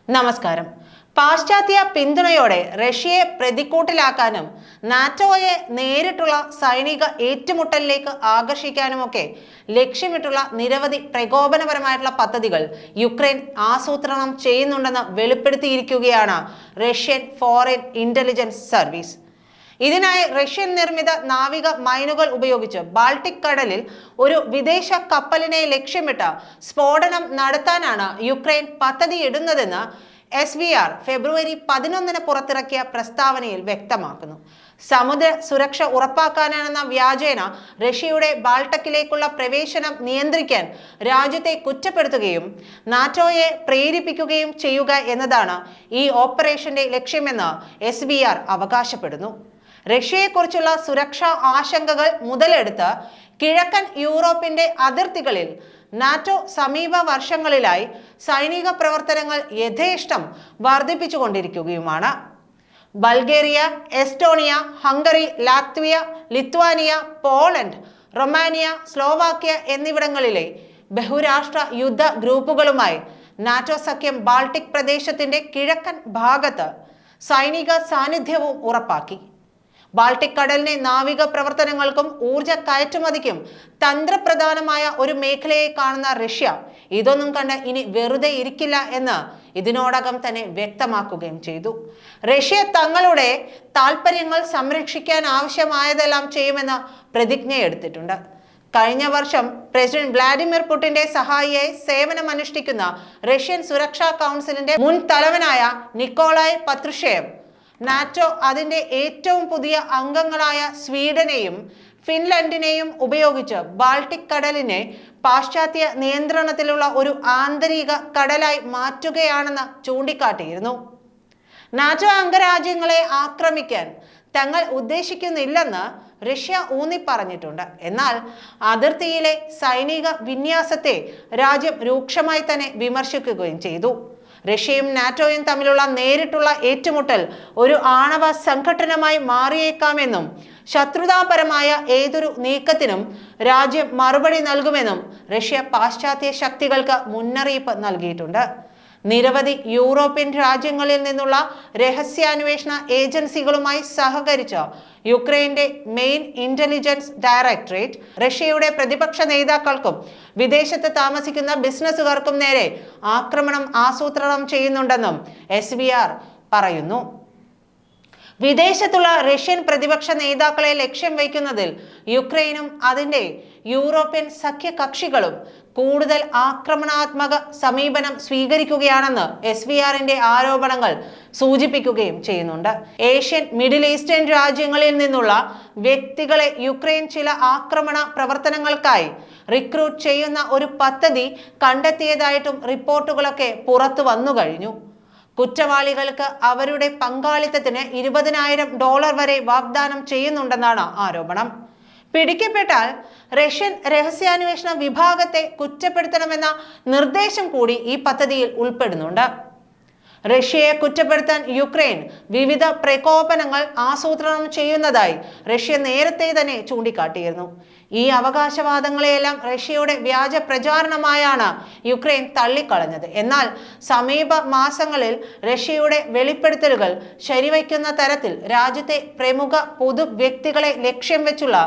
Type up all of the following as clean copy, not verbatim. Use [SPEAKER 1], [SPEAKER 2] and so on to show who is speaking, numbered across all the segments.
[SPEAKER 1] നമസ്കാരം. പാശ്ചാത്യ പിന്തുണയോടെ റഷ്യയെ പ്രതിക്കൂട്ടിലാക്കാനും നാറ്റോയെ നേരിട്ടുള്ള സൈനിക ഏറ്റുമുട്ടലിലേക്ക് ആകർഷിക്കാനുമൊക്കെ ലക്ഷ്യമിട്ടുള്ള നിരവധി പ്രകോപനപരമായിട്ടുള്ള പദ്ധതികൾ യുക്രൈൻ ആസൂത്രണം ചെയ്യുന്നുണ്ടെന്ന് വെളിപ്പെടുത്തിയിരിക്കുകയാണ് റഷ്യൻ ഫോറിൻ ഇന്റലിജൻസ് സർവീസ്. ഇതിനായി റഷ്യൻ നിർമ്മിത നാവിക മൈനുകൾ ഉപയോഗിച്ച് ബാൾട്ടിക് കടലിൽ ഒരു വിദേശ കപ്പലിനെ ലക്ഷ്യമിട്ട് സ്ഫോടനം നടത്താനാണ് യുക്രൈൻ പദ്ധതിയിടുന്നതെന്ന് SVR ഫെബ്രുവരി 11 പുറത്തിറക്കിയ പ്രസ്താവനയിൽ വ്യക്തമാക്കുന്നു. സമുദ്ര സുരക്ഷ ഉറപ്പാക്കാനെന്ന വ്യാജേന റഷ്യയുടെ ബാൾട്ടക്കിലേക്കുള്ള പ്രവേശനം നിയന്ത്രിക്കാൻ രാജ്യത്തെ കുറ്റപ്പെടുത്തുകയും നാറ്റോയെ പ്രേരിപ്പിക്കുകയും ചെയ്യുക എന്നതാണ് ഈ ഓപ്പറേഷന്റെ ലക്ഷ്യമെന്ന് SVR അവകാശപ്പെടുന്നു. റഷ്യയെക്കുറിച്ചുള്ള സുരക്ഷാ ആശങ്കകൾ മുതലെടുത്ത് കിഴക്കൻ യൂറോപ്പിന്റെ അതിർത്തികളിൽ നാറ്റോ സമീപ വർഷങ്ങളിലായി സൈനിക പ്രവർത്തനങ്ങൾ യഥേഷ്ടം വർദ്ധിപ്പിച്ചുകൊണ്ടിരിക്കുകയുമാണ്. Bulgaria, Estonia, Hungary, Latvia, Lithuania, Poland, Romania, Slovakia എന്നിവിടങ്ങളിലെ ബഹുരാഷ്ട്ര യുദ്ധ ഗ്രൂപ്പുകളുമായി നാറ്റോ സഖ്യം ബാൾട്ടിക് പ്രദേശത്തിന്റെ കിഴക്കൻ ഭാഗത്ത് സൈനിക സാന്നിധ്യവും ഉറപ്പാക്കി. ബാൾട്ടിക് കടലിനെ നാവിക പ്രവർത്തനങ്ങൾക്കും ഊർജ കയറ്റുമതിക്കും തന്ത്രപ്രധാനമായ ഒരു മേഖലയെ കാണുന്ന റഷ്യ ഇതൊന്നും കണ്ട് ഇനി വെറുതെ ഇരിക്കില്ല എന്ന് ഇതിനോടകം തന്നെ വ്യക്തമാക്കുകയും ചെയ്തു. റഷ്യ തങ്ങളുടെ താൽപര്യങ്ങൾ സംരക്ഷിക്കാൻ ആവശ്യമായതെല്ലാം ചെയ്യുമെന്ന് പ്രതിജ്ഞയെടുത്തിട്ടുണ്ട്. കഴിഞ്ഞ വർഷം പ്രസിഡന്റ് വ്ളാഡിമിർ പുടിന്റെ സഹായിയായി സേവനമനുഷ്ഠിക്കുന്ന റഷ്യൻ സുരക്ഷാ കൗൺസിലിന്റെ മുൻ തലവനായ നിക്കോളായ് പത്രുഷേവ് നാറ്റോ അതിന്റെ ഏറ്റവും പുതിയ അംഗങ്ങളായ സ്വീഡനെയും ഫിൻലൻഡിനെയും ഉപയോഗിച്ച് ബാൾട്ടിക് കടലിനെ പാശ്ചാത്യ നിയന്ത്രണത്തിലുള്ള ഒരു ആന്തരിക കടലായി മാറ്റുകയാണെന്ന് ചൂണ്ടിക്കാട്ടിയിരുന്നു. നാറ്റോ അംഗരാജ്യങ്ങളെ ആക്രമിക്കാൻ തങ്ങൾ ഉദ്ദേശിക്കുന്നില്ലെന്ന് റഷ്യ ഊന്നി പറഞ്ഞിട്ടുണ്ട്. എന്നാൽ അതിർത്തിയിലെ സൈനിക വിന്യാസത്തെ രാജ്യം രൂക്ഷമായി തന്നെ വിമർശിക്കുകയും ചെയ്തു. റഷ്യയും നാറ്റോയും തമ്മിലുള്ള നേരിട്ടുള്ള ഏറ്റുമുട്ടൽ ഒരു ആണവ സംഘട്ടനമായി മാറിയേക്കാമെന്നും ശത്രുതാപരമായ ഏതൊരു നീക്കത്തിനും രാജ്യം മറുപടി നൽകുമെന്നും റഷ്യ പാശ്ചാത്യ ശക്തികൾക്ക് മുന്നറിയിപ്പ് നൽകിയിട്ടുണ്ട്. നിരവധി യൂറോപ്യൻ രാജ്യങ്ങളിൽ നിന്നുള്ള രഹസ്യാന്വേഷണ ഏജൻസികളുമായി സഹകരിച്ച് യുക്രൈന്റെ മെയിൻ ഇന്റലിജൻസ് ഡയറക്ടറേറ്റ് റഷ്യയുടെ പ്രതിപക്ഷ നേതാക്കൾക്കും വിദേശത്ത് താമസിക്കുന്ന ബിസിനസ്സുകാർക്കും നേരെ ആക്രമണം ആസൂത്രണം ചെയ്യുന്നുണ്ടെന്നും SVR പറയുന്നു. വിദേശത്തുള്ള റഷ്യൻ പ്രതിപക്ഷ നേതാക്കളെ ലക്ഷ്യം വയ്ക്കുന്നതിൽ യുക്രൈനും അതിന്റെ യൂറോപ്യൻ സഖ്യകക്ഷികളും കൂടുതൽ ആക്രമണാത്മക സമീപനം സ്വീകരിക്കുകയാണെന്ന് SVRന്റെ ആരോപണങ്ങൾ സൂചിപ്പിക്കുകയും ചെയ്യുന്നുണ്ട്. ഏഷ്യൻ മിഡിൽ ഈസ്റ്റേൺ രാജ്യങ്ങളിൽ നിന്നുള്ള വ്യക്തികളെ യുക്രൈൻ ചില ആക്രമണ പ്രവർത്തനങ്ങൾക്കായി റിക്രൂട്ട് ചെയ്യുന്ന ഒരു പദ്ധതി കണ്ടെത്തിയതായിട്ടും റിപ്പോർട്ടുകളൊക്കെ പുറത്തു വന്നു കഴിഞ്ഞു. കുറ്റവാളികൾക്ക് അവരുടെ പങ്കാളിത്തത്തിന് $20,000 വരെ വാഗ്ദാനം ചെയ്യുന്നുണ്ടെന്നാണ് ആരോപണം. പിടിക്കപ്പെട്ടാൽ റഷ്യൻ രഹസ്യാന്വേഷണ വിഭാഗത്തെ കുറ്റപ്പെടുത്തണമെന്ന നിർദ്ദേശം കൂടി ഈ പദ്ധതിയിൽ ഉൾപ്പെടുന്നുണ്ട്. റഷ്യയെ കുറ്റപ്പെടുത്താൻ യുക്രൈൻ വിവിധ പ്രകോപനങ്ങൾ ആസൂത്രണം ചെയ്യുന്നതായി റഷ്യ നേരത്തെ തന്നെ ചൂണ്ടിക്കാട്ടിയിരുന്നു. ഈ അവകാശവാദങ്ങളെയെല്ലാം റഷ്യയുടെ വ്യാജ പ്രചാരണമായാണ് യുക്രൈൻ തള്ളിക്കളഞ്ഞത്. എന്നാൽ സമീപ മാസങ്ങളിൽ റഷ്യയുടെ വെളിപ്പെടുത്തലുകൾ ശരിവയ്ക്കുന്ന തരത്തിൽ രാജ്യത്തെ പ്രമുഖ പൊതു വ്യക്തികളെ ലക്ഷ്യം വെച്ചുള്ള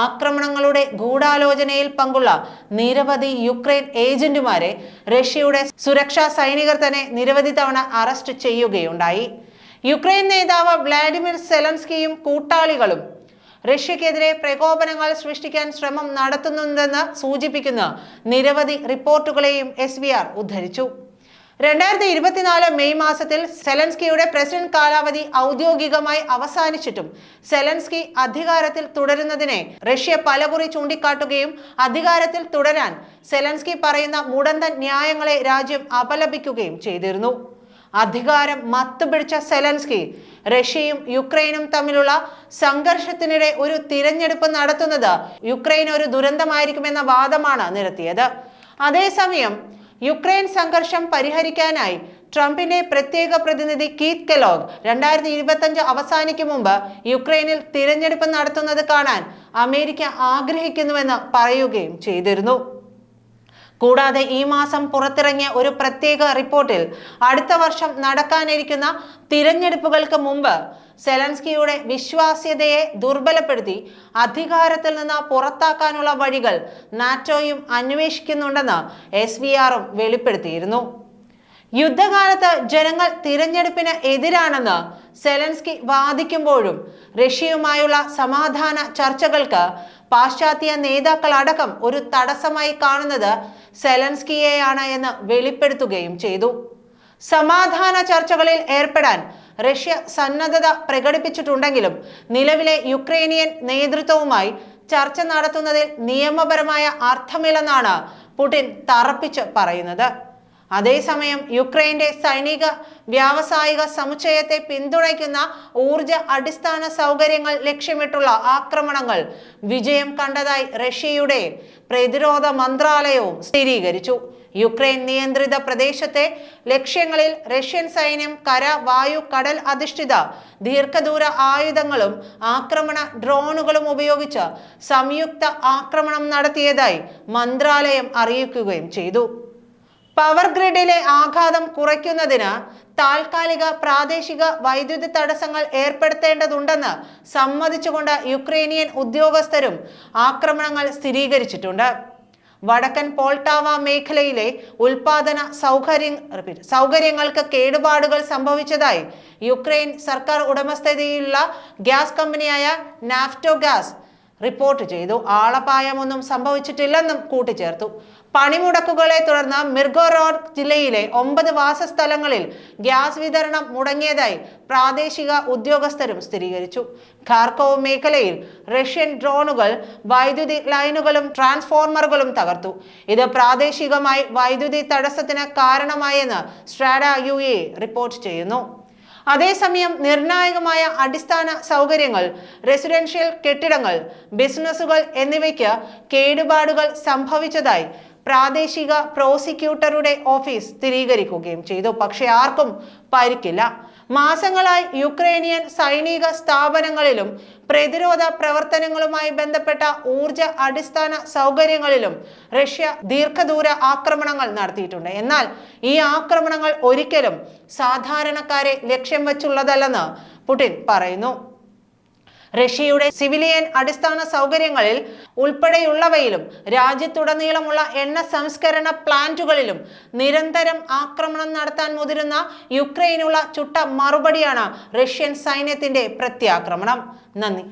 [SPEAKER 1] ആക്രമണങ്ങളുടെ ഗൂഢാലോചനയിൽ പങ്കുള്ള നിരവധി യുക്രൈൻ ഏജന്റുമാരെ റഷ്യയുടെ സുരക്ഷാ സൈനികർ തന്നെ നിരവധി തവണ അറസ്റ്റ് ചെയ്യുകയുണ്ടായി. യുക്രൈൻ നേതാവ് വ്ളാഡിമിർ സെലൻസ്കിയും കൂട്ടാളികളും റഷ്യക്കെതിരെ പ്രകോപനങ്ങൾ സൃഷ്ടിക്കാൻ ശ്രമം നടത്തുന്നുണ്ടെന്ന് സൂചിപ്പിക്കുന്ന നിരവധി റിപ്പോർട്ടുകളെയും SVR ഉദ്ധരിച്ചു. 2024 മെയ് മാസത്തിൽ സെലൻസ്കിയുടെ പ്രസിഡന്റ് കാലാവധി ഔദ്യോഗികമായി അവസാനിച്ചിട്ടും സെലൻസ്കി അധികാരത്തിൽ തുടരുന്നതിനെ റഷ്യ പലകുറി ചൂണ്ടിക്കാട്ടുകയും അധികാരത്തിൽ തുടരാൻ സെലൻസ്കി പറയുന്ന മുടന്തൻ ന്യായങ്ങളെ രാജ്യം അപലപിക്കുകയും ചെയ്തിരുന്നു. അധികാരം മത്തുപിടിച്ച സെലൻസ്കി റഷ്യയും യുക്രൈനും തമ്മിലുള്ള സംഘർഷത്തിനിടെ ഒരു തിരഞ്ഞെടുപ്പ് നടത്തുന്നത് യുക്രൈൻ ഒരു ദുരന്തമായിരിക്കുമെന്ന വാദമാണ് നിരത്തിയത്. അതേസമയം യുക്രൈൻ സംഘർഷം പരിഹരിക്കാനായി ട്രംപിന്റെ പ്രത്യേക പ്രതിനിധി കീത്ത് കെലോഗ് 2025 അവസാനിക്കും മുമ്പ് യുക്രൈനിൽ തിരഞ്ഞെടുപ്പ് നടത്തുന്നത് കാണാൻ അമേരിക്ക ആഗ്രഹിക്കുന്നുവെന്ന് പറയുകയും ചെയ്തിരുന്നു. കൂടാതെ ഈ മാസം പുറത്തിറങ്ങിയ ഒരു പ്രത്യേക റിപ്പോർട്ടിൽ അടുത്ത വർഷം നടക്കാനിരിക്കുന്ന തിരഞ്ഞെടുപ്പുകൾക്ക് മുമ്പ് സെലൻസ്കിയുടെ വിശ്വാസ്യതയെ ദുർബലപ്പെടുത്തി അധികാരത്തിൽ നിന്ന് പുറത്താക്കാനുള്ള വഴികൾ നാറ്റോയും അന്വേഷിക്കുന്നുണ്ടെന്ന് SVRും വെളിപ്പെടുത്തിയിരുന്നു. യുദ്ധകാലത്ത് ജനങ്ങൾ തിരഞ്ഞെടുപ്പിന് എതിരാണെന്ന് സെലൻസ്കി വാദിക്കുമ്പോഴും റഷ്യയുമായുള്ള സമാധാന ചർച്ചകൾക്ക് പാശ്ചാത്യ നേതാക്കളടക്കം ഒരു തടസ്സമായി കാണുന്നത് സെലൻസ്കിയെയാണ് എന്ന് വെളിപ്പെടുത്തുകയും ചെയ്തു. സമാധാന ചർച്ചകളിൽ ഏർപ്പെടാൻ റഷ്യ സന്നദ്ധത പ്രകടിപ്പിച്ചിട്ടുണ്ടെങ്കിലും നിലവിലെ യുക്രൈനിയൻ നേതൃത്വവുമായി ചർച്ച നടത്തുന്നതിൽ നിയമപരമായ അർത്ഥമില്ലെന്നാണ് പുടിൻ തറപ്പിച്ച് പറയുന്നത്. അതേസമയം യുക്രൈന്റെ സൈനിക വ്യാവസായിക സമുച്ചയത്തെ പിന്തുണയ്ക്കുന്ന ഊർജ അടിസ്ഥാന സൗകര്യങ്ങൾ ലക്ഷ്യമിട്ടുള്ള ആക്രമണങ്ങൾ വിജയം കണ്ടതായി റഷ്യയുടെ പ്രതിരോധ മന്ത്രാലയവും സ്ഥിരീകരിച്ചു. യുക്രൈൻ നിയന്ത്രിത പ്രദേശത്തെ ലക്ഷ്യങ്ങളിൽ റഷ്യൻ സൈന്യം കര, വായു, കടൽ അധിഷ്ഠിത ദീർഘദൂര ആയുധങ്ങളും ആക്രമണ ഡ്രോണുകളും ഉപയോഗിച്ച് സംയുക്ത ആക്രമണം നടത്തിയതായി മന്ത്രാലയം അറിയിക്കുകയും ചെയ്തു. പവർ ഗ്രിഡിലെ ആഘാതം കുറയ്ക്കുന്നതിന് താൽക്കാലിക പ്രാദേശിക വൈദ്യുതി തടസ്സങ്ങൾ ഏർപ്പെടുത്തേണ്ടതുണ്ടെന്ന് സമ്മതിച്ചുകൊണ്ട് യുക്രൈനിയൻ ഉദ്യോഗസ്ഥരും ആക്രമണങ്ങൾ സ്ഥിരീകരിച്ചിട്ടുണ്ട്. വടക്കൻ പോൾട്ടാവ മേഖലയിലെ ഉൽപാദന സൗകര്യങ്ങൾക്ക് കേടുപാടുകൾ സംഭവിച്ചതായി യുക്രൈൻ സർക്കാർ ഉടമസ്ഥതയിലുള്ള ഗ്യാസ് കമ്പനിയായ നാഫ്റ്റോഗാസ് റിപ്പോർട്ട് ചെയ്തു. ആളപായമൊന്നും സംഭവിച്ചിട്ടില്ലെന്നും കൂട്ടിച്ചേർത്തു. പണിമുടക്കുകളെ തുടർന്ന് മിർഗോറോഡ് ജില്ലയിലെ 9 വാസസ്ഥലങ്ങളിൽ ഗ്യാസ് വിതരണം മുടങ്ങിയതായി പ്രാദേശിക ഉദ്യോഗസ്ഥരും സ്ഥിരീകരിച്ചു. ഖാർക്കോവ് മേഖലയിൽ റഷ്യൻ ഡ്രോണുകൾ വൈദ്യുതി ലൈനുകളും ട്രാൻസ്ഫോർമറുകളും തകർത്തു. ഇത് പ്രാദേശികമായി വൈദ്യുതി തടസ്സത്തിന് കാരണമായെന്ന് സ്ട്രാഡ UA റിപ്പോർട്ട് ചെയ്യുന്നു. അതേസമയം നിർണായകമായ അടിസ്ഥാന സൗകര്യങ്ങൾ, റെസിഡൻഷ്യൽ കെട്ടിടങ്ങൾ, ബിസിനസ്സുകൾ എന്നിവയ്ക്ക് കേടുപാടുകൾ സംഭവിച്ചതായി പ്രാദേശിക പ്രോസിക്യൂട്ടറുടെ ഓഫീസ് സ്ഥിരീകരിക്കുകയും ചെയ്തു. പക്ഷേ ആർക്കും പരിക്കില്ല. മാസങ്ങളായി യുക്രൈനിയൻ സൈനിക സ്ഥാപനങ്ങളിലും പ്രതിരോധ പ്രവർത്തനങ്ങളുമായി ബന്ധപ്പെട്ട ഊർജ അടിസ്ഥാന സൗകര്യങ്ങളിലും റഷ്യ ദീർഘദൂര ആക്രമണങ്ങൾ നടത്തിയിട്ടുണ്ട്. എന്നാൽ ഈ ആക്രമണങ്ങൾ ഒരിക്കലും സാധാരണക്കാരെ ലക്ഷ്യം വെച്ചുള്ളതല്ലെന്ന് പുടിൻ പറയുന്നു. റഷ്യയുടെ സിവിലിയൻ അടിസ്ഥാന സൗകര്യങ്ങളിൽ ഉൾപ്പെടെയുള്ളവയിലും രാജ്യത്തുടനീളമുള്ള എണ്ണ സംസ്കരണ പ്ലാന്റുകളിലും നിരന്തരം ആക്രമണം നടത്താൻ മുതിരുന്ന യുക്രൈനുള്ള ചുട്ട മറുപടിയാണ് റഷ്യൻ സൈന്യത്തിന്റെ പ്രത്യാക്രമണം. നന്ദി.